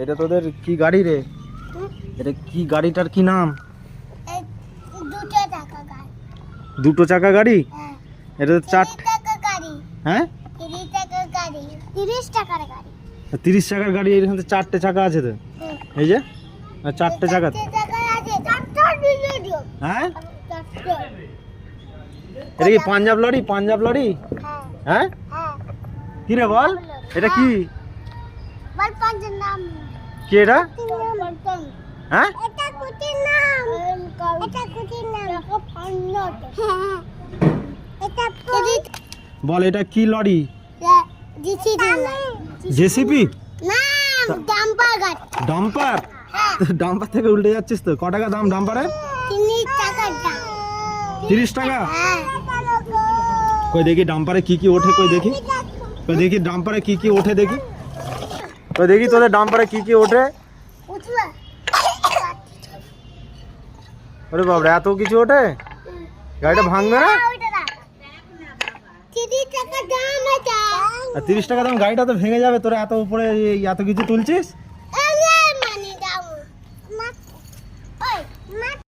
এটা তোদের কি গাড়ি রে? এটা কি গাড়িটার কি নাম? দুটো চাকা গাড়ি। এটা তো চার চাকা গাড়ি। হ্যাঁ 30 টাকার গাড়ি। 30 টাকার গাড়ি। এখানে চারটে চাকা আছে তো, এই যে চারটে চাকা। হ্যাঁ এটা কি পাঞ্জাব লরি? পাঞ্জাব লরি? হ্যাঁ কি রে বল, এটা কি? কি এটা? হ্যাঁ বল এটা কি লরি? জেসিপি? ডাম্পার? ডাম্পার থেকে উল্টে যাচ্ছিস তো। ক টাকা দাম ডাম্পারের? 30 টাকা। কই দেখি ডাম্পারে কি কি ওঠে, কই দেখি। কই দেখি ডাম্পারে কি কি ওঠে দেখি। কই দেখি তোদের ডাম্পারে কি কি ওঠে। আরে বাবা, এত কিছু ওঠে? গাড়িটা ভাঙবে না? 30 টাকা দাম। গাড়িটা তো ভেঙে যাবে। তোরা এত উপরে এত কিছু তুলছিস।